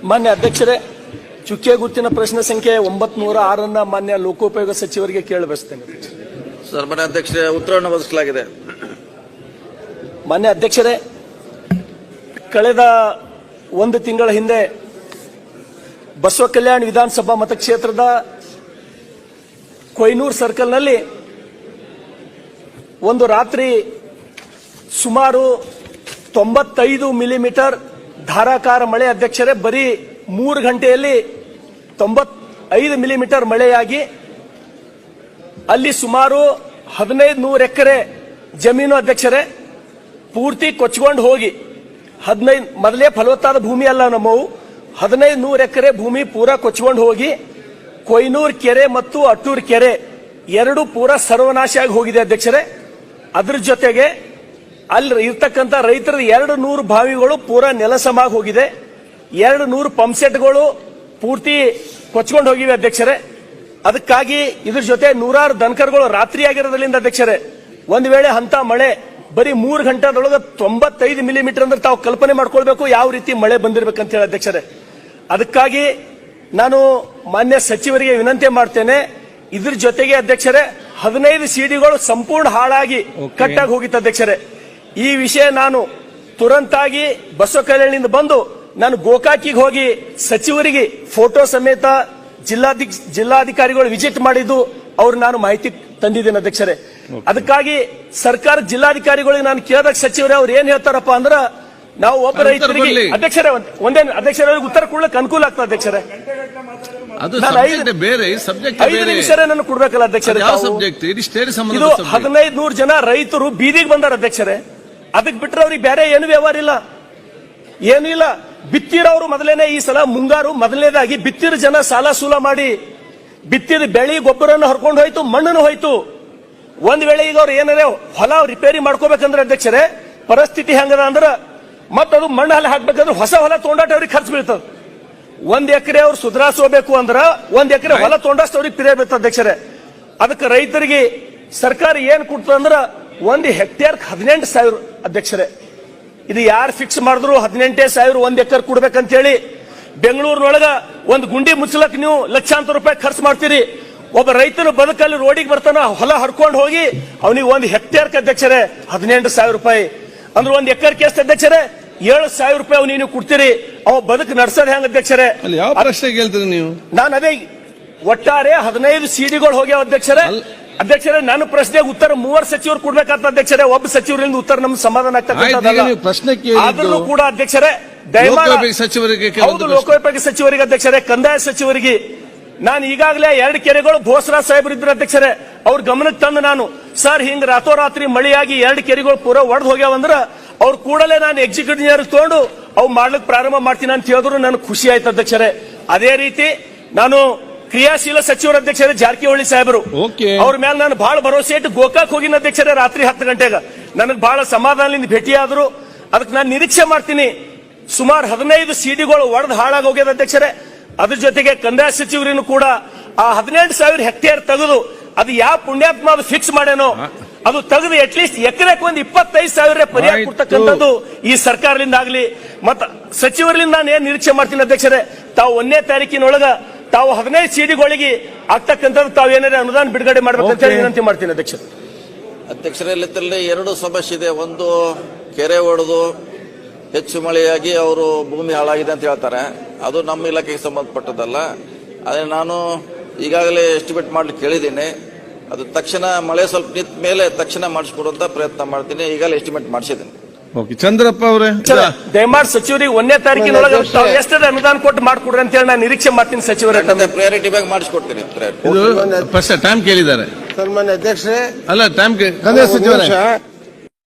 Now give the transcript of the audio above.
ಮಾನ್ಯ ಅಧ್ಯಕ್ಷರೇ, ಚುಕ್ಕೆ ಗುರುತಿನ ಪ್ರಶ್ನೆ ಸಂಖ್ಯೆ 906 ಮಾನ್ಯ ಲೋಕೋಪಯೋಗ ಸಚಿವರಿಗೆ ಕೇಳಬಯಸುತ್ತೇನೆ. ಸನ್ಮಾನ್ಯ ಅಧ್ಯಕ್ಷರೇ, ಉತ್ತರವನ್ನು ಒದಗಿಸಲಾಗಿದೆ. ಮಾನ್ಯ ಅಧ್ಯಕ್ಷರೇ, ಕಳೆದ ಒಂದು ತಿಂಗಳ ಹಿಂದೆ ಬಸವ ಕಲ್ಯಾಣ ವಿಧಾನಸಭಾ ಮತಕ್ಷೇತ್ರದ ಕೊಯ್ನೂರು ಸರ್ಕಲ್ನಲ್ಲಿ ಒಂದು ರಾತ್ರಿ ಸುಮಾರು 95 ಮಿಲಿಮೀಟರ್ ಧಾರಾಕಾರ ಮಳೆ ಅಧ್ಯಕ್ಷರೇ, ಬರೀ 3 ಗಂಟೆಯಲ್ಲಿ 95 ಮಿಲಿಮೀಟರ್ ಮಳೆಯಾಗಿ ಅಲ್ಲಿ ಸುಮಾರು 1500 ಎಕರೆ ಜಮೀನು ಅಧ್ಯಕ್ಷರೇ ಪೂರ್ತಿ ಕೊಚ್ಚಿಕೊಂಡು ಹೋಗಿ 15 ಮೊದಲೇ ಫಲವತ್ತಾದ ಭೂಮಿ ಅಲ್ಲ ನಮ್ಮವು, 1500 ಎಕರೆ ಭೂಮಿ ಪೂರಾ ಕೊಚ್ಚಿಕೊಂಡು ಹೋಗಿ ಕೊಯ್ನೂರು ಕೆರೆ ಮತ್ತು ಅಟ್ಟೂರು ಕೆರೆ ಎರಡು ಪೂರಾ ಸರ್ವನಾಶ ಆಗಿ ಹೋಗಿದೆ ಅಧ್ಯಕ್ಷರೇ. ಅದ್ರ ಜೊತೆಗೆ ಅಲ್ಲಿ ಇರ್ತಕ್ಕಂಥ ರೈತರ 200 ಬಾವಿಗಳು ಪೂರಾ ನೆಲಸಮಾಗಿ ಹೋಗಿದೆ, 200 ಪಂಪ್ಸೆಟ್ಗಳು ಪೂರ್ತಿ ಕೊಚ್ಕೊಂಡು ಹೋಗಿವೆ ಅಧ್ಯಕ್ಷರೇ. ಅದಕ್ಕಾಗಿ ಇದ್ರ ಜೊತೆ 100 ದನಕರುಗಳು ರಾತ್ರಿ ಆಗಿರೋದ್ರಿಂದ ಅಧ್ಯಕ್ಷರೇ, ಒಂದ್ ವೇಳೆ ಅಂತ ಮಳೆ ಬರೀ 3 ಗಂಟೆದೊಳಗೆ 95 ಮಿಲಿಮೀಟರ್ ಅಂದ್ರೆ ತಾವು ಕಲ್ಪನೆ ಮಾಡ್ಕೊಳ್ಬೇಕು ಯಾವ ರೀತಿ ಮಳೆ ಬಂದಿರಬೇಕಂತ ಹೇಳಿ ಅಧ್ಯಕ್ಷರೇ. ಅದಕ್ಕಾಗಿ ನಾನು ಮಾನ್ಯ ಸಚಿವರಿಗೆ ವಿನಂತಿ ಮಾಡ್ತೇನೆ, ಇದ್ರ ಜೊತೆಗೆ ಅಧ್ಯಕ್ಷರೇ 15 ಸಿಡಿಗಳು ಸಂಪೂರ್ಣ ಹಾಳಾಗಿ ಕಟ್ಟಾಗಿ ಹೋಗಿತ್ತು ಅಧ್ಯಕ್ಷರೇ. ಈ ವಿಷಯ ನಾನು ತುರಂತಾಗಿ ಬಸವ ಕಲ್ಯಾಣದಿಂದ ಬಂದು ನಾನು ಗೋಕಾಕಿಗೆ ಹೋಗಿ ಸಚಿವರಿಗೆ ಫೋಟೋ ಸಮೇತ ಜಿಲ್ಲಾಧಿಕಾರಿಗಳು ವಿಸಿಟ್ ಮಾಡಿದ್ದು ಅವ್ರು ನಾನು ಮಾಹಿತಿ ತಂದಿದ್ದೇನೆ ಅಧ್ಯಕ್ಷರೇ. ಅದಕ್ಕಾಗಿ ಸರ್ಕಾರ ಜಿಲ್ಲಾಧಿಕಾರಿಗಳಿಗೆ ನಾನು ಕೇಳಿದಾಗ ಸಚಿವರೇ ಅವ್ರು ಏನ್ ಹೇಳ್ತಾರಪ್ಪ ಅಂದ್ರ, ನಾವು ಒಬ್ಬ ರೈತರಿಗೆ ಅಧ್ಯಕ್ಷರೇ ಒಂದೇ ಅಧ್ಯಕ್ಷರೇ ಉತ್ತರ ಕೊಡ್ಲಿಕ್ಕೆ ಅನುಕೂಲ ಆಗ್ತದೆ ಅಧ್ಯಕ್ಷರೇ. ಐದು ನಿಮಿಷ ನಾನು ಕೊಡ್ಬೇಕಲ್ಲ ಅಧ್ಯಕ್ಷರೇ. ಇದು 1500 ಜನ ರೈತರು ಬೀದಿಗೆ ಬಂದಾರ ಅಧ್ಯಕ್ಷರೇ. ಅದಕ್ಕೆ ಬಿಟ್ರೆ ಅವ್ರಿಗೆ ಬೇರೆ ಏನು ವ್ಯವಹಾರ ಇಲ್ಲ, ಏನೂ ಇಲ್ಲ. ಬಿತ್ತಿರೋರು ಮೊದಲೇನೆ ಈ ಸಲ ಮುಂಗಾರು ಮೊದಲನೇದಾಗಿ ಬಿತ್ತಿರ ಜನ ಸಾಲ ಸೂಲ ಮಾಡಿ ಬಿತ್ತಿದ ಬೆಳಿ ಗೊಬ್ಬರನ್ನು ಹರ್ಕೊಂಡು ಹೋಯ್ತು, ಮಣ್ಣನ್ನು ಹೋಯ್ತು. ಒಂದ್ ವೇಳೆ ಈಗ ಅವ್ರು ಏನಾರ ಹೊಲ ರಿಪೇರಿ ಮಾಡ್ಕೋಬೇಕಂದ್ರೆ ಅಧ್ಯಕ್ಷರೇ ಪರಿಸ್ಥಿತಿ ಹೆಂಗದ ಅಂದ್ರ ಮತ್ತದು ಮಣ್ಣು ಹಲ ಹಾಕ್ಬೇಕಂದ್ರೆ ಹೊಸ ಹೊಲ ತೊಗೊಂಡಾಟ ಅವ್ರಿಗೆ ಖರ್ಚು ಬೀಳ್ತದ. 1 ಎಕರೆ ಅವ್ರು ಸುಧಾರಿಸಬೇಕು ಅಂದ್ರ 1 ಎಕರೆ ಹೊಲ ತೊಗೊಂಡಷ್ಟು ಅವ್ರಿಗೆ ಪಿರೇ ಬೀಳ್ತದೆ ಅಧ್ಯಕ್ಷರೇ. ಅದಕ್ಕೆ ರೈತರಿಗೆ ಸರ್ಕಾರ ಏನ್ ಕೊಡ್ತದಂದ್ರ 1 ಹೆಕ್ಟೇರ್ 18,000 ಅಧ್ಯಕ್ಷರೇ. ಇದು ಯಾರು ಫಿಕ್ಸ್ ಮಾಡಿದ್ರು 18,000 1 ಎಕರೆ ಕೊಡ್ಬೇಕಂತ ಹೇಳಿ. ಬೆಂಗಳೂರಿನೊಳಗ ಒಂದು ಗುಂಡಿ ಮುಚ್ಚಲಕ್ ನೀವು ಲಕ್ಷಾಂತರ ರೂಪಾಯಿ ಖರ್ಚು ಮಾಡ್ತೀರಿ. ಒಬ್ಬ ರೈತನು ಬದುಕಲ್ಲಿ ರೋಡಿಗೆ ಬರ್ತಾನ, ಹೊಲ ಹರ್ಕೊಂಡು ಹೋಗಿ ಅವನಿಗೆ 1 ಹೆಕ್ಟೇರ್ ಅಧ್ಯಕ್ಷರೇ 18,000 ರೂಪಾಯಿ ಅಂದ್ರೆ 1 ಎಕರೆ ಎಷ್ಟು ಅಧ್ಯಕ್ಷರೇ 7,000 ರೂಪಾಯಿ ನೀವು ಕೊಡ್ತೀರಿ. ಅವ ಬದುಕು ನಡ್ಸೋದ್ ಹೆಂಗ ಅಧ್ಯಕ್ಷರೇ? ಯಾವ ಪ್ರಶ್ನೆ ಕೇಳ್ತೀರಿ ನೀವು? ನಾನು ಅದೇ ಒಟ್ಟಾರೆ 15 ಸಿಡಿಗಳು ಹೋಗ್ಯಾವ ಅಧ್ಯಕ್ಷರೇ. ಅಧ್ಯಕ್ಷರೇ ನನ್ನ ಪ್ರಶ್ನೆಗೆ ಉತ್ತರ 3 ಸಚಿವರು ಕೊಡ್ಬೇಕಾಗ್ತ ಅಧ್ಯಕ್ಷರೇ. ಒಬ್ಬ ಸಚಿವರಿಂದ ಉತ್ತರ ನಮ್ಗೆ ಸಮಾಧಾನ ಆಗ್ತಕ್ಕಂಥದ್ದಲ್ಲ. ಆದ್ರೂ ಕೂಡ ಅಧ್ಯಕ್ಷರೇ ದಯಮಾಡಿ ಲೋಕೋಪಯೋಗಿ ಸಚಿವರಿಗೆ ಅಧ್ಯಕ್ಷರೇ, ಕಂದಾಯ ಸಚಿವರಿಗೆ ನಾನು ಈಗಾಗಲೇ 2 ಕೆರೆಗಳು ಭೋಸರಾಜ್ ಸಾಹೇಬ್ರು ಇದ್ರು ಅಧ್ಯಕ್ಷರೇ, ಅವ್ರ ಗಮನಕ್ಕೆ ತಂದು ನಾನು ಸರ್ ಹಿಂಗ್ ರಾತ್ರೋರಾತ್ರಿ ಮಳೆಯಾಗಿ 2 ಕೆರೆಗಳು ಪೂರ ಒಡೆದು ಹೋಗ್ಯಾವಂದ್ರ ಅವ್ರು ಕೂಡಲೇ ನಾನು ಎಕ್ಸಿಕ್ಯೂಟಿವ್ ಇಂಜಿನಿಯರ್ ತಗೊಂಡು ಅವು ಮಾಡ್ಲಿಕ್ಕೆ ಪ್ರಾರಂಭ ಮಾಡ್ತೀನಿ ಅಂತ ಹೇಳಿದ್ರು ನನಗೆ ಖುಷಿ ಆಯ್ತು ಅಧ್ಯಕ್ಷರೇ. ಅದೇ ರೀತಿ ನಾನು ಕ್ರಿಯಾಶೀಲ ಸಚಿವರ ಅಧ್ಯಕ್ಷರೇ ಜಾರಕಿಹೊಳಿ ಸಾಹೇಬರು ಅವ್ರ ಮೇಲೆ ನಾನು ಬಹಳ ಭರವಸೆ ಇಟ್ಟು ಗೋಕಾಕ್ ಹೋಗಿನ ಅಧ್ಯಕ್ಷರೇ ರಾತ್ರಿ 10 ಗಂಟೆಗೆ ನನಗೆ ಬಹಳ ಸಮಾಧಾನದಿಂದ ಭೇಟಿಯಾದ್ರು. ಅದಕ್ಕೆ ನಾನು ನಿರೀಕ್ಷೆ ಮಾಡ್ತೀನಿ. ಸುಮಾರು 15 ಸಿಡಿಗಳು ಒಡೆದು ಹಾಳಾಗಿ ಹೋಗ್ಯದ ಅಧ್ಯಕ್ಷರೇ. ಅದ್ರ ಜೊತೆಗೆ ಕಂದಾಯ ಸಚಿವರನ್ನು ಕೂಡ ಆ 18,000 ಹೆಕ್ಟೇರ್ ತೆಗೆದು ಅದು ಯಾವ ಪುಣ್ಯಾತ್ಮ ಅದು ಫಿಕ್ಸ್ ಮಾಡೇನೋ ಅದು ತೆಗೆದು ಅಟ್ಲೀಸ್ಟ್ ಎಕರೆಗೆ 25,000 ಪರಿಹಾರ ಕೊಡ್ತಕ್ಕಂಥದ್ದು ಈ ಸರ್ಕಾರದಿಂದ ಆಗ್ಲಿ. ಮತ್ತ ಸಚಿವರಿಂದ ನಾನು ಏನ್ ನಿರೀಕ್ಷೆ ಮಾಡ್ತೀನಿ ಅಧ್ಯಕ್ಷರೇ, ತಾವು 1ನೇ ತಾರೀಕಿನೊಳಗ ತಾವು 15 ಸಿಡಿಗಳಿಗೆ ಆಗ್ತಕ್ಕಂಥದ್ದು ತಾವು ಏನಾರ ಅನುದಾನ ಬಿಡುಗಡೆ ಮಾಡ್ಬೇಕಂತ ಹೇಳಿ ವಿನಂತಿ ಮಾಡ್ತೀನಿ ಅಧ್ಯಕ್ಷರೇ. ಅಧ್ಯಕ್ಷರೇ, ಇಲ್ಲಿ 2 ಸಮಸ್ಯೆ ಇದೆ. ಒಂದು, ಕೆರೆ ಒಡೆದು ಹೆಚ್ಚು ಮಳೆಯಾಗಿ ಅವರು ಭೂಮಿ ಹಾಳಾಗಿದೆ ಅಂತ ಹೇಳ್ತಾರೆ, ಅದು ನಮ್ಮ ಇಲಾಖೆಗೆ ಸಂಬಂಧಪಟ್ಟದಲ್ಲ. ಅದೇ ನಾನು ಈಗಾಗಲೇ ಎಸ್ಟಿಮೇಟ್ ಮಾಡ್ಲಿಕ್ಕೆ ಕೇಳಿದ್ದೀನಿ. ಅದು ತಕ್ಷಣ ಮಳೆ ಸ್ವಲ್ಪ ನಿಂತ ಮೇಲೆ ತಕ್ಷಣ ಮಾಡಿಸ್ಕೊಡುವಂತ ಪ್ರಯತ್ನ ಮಾಡ್ತೀನಿ. ಈಗಾಗಲೇ ಎಸ್ಟಿಮೇಟ್ ಮಾಡಿಸಿದ್ದೀನಿ. ಚಂದ್ರಪ್ಪ ಅವರೇ ದಯಮಾಡಿ ಸಚಿವರಿಗೆ 1ನೇ ತಾರೀಕಿನೊಳಗೆ ಎಷ್ಟೇ ಅನುದಾನ ಕೊಟ್ಟು ಮಾಡ್ಕೊಡ್ರಿ ಅಂತ ಹೇಳಿ ನಾನು ನಿರೀಕ್ಷೆ ಮಾಡ್ತೀನಿ ಸಚಿವರ ಪ್ರಯಾರಿಟಿ ಬ್ಯಾಗ್ ಮಾಡಿಸ್ಕೊಡ್ತೀನಿ. ಟೈಮ್ ಕೇಳಿದ್ದಾರೆ ಸನ್ಮಾನ್ಯ ಅಧ್ಯಕ್ಷರೇ ಅಲ್ಲ ಟೈಮ್ ಸಚಿವರೇ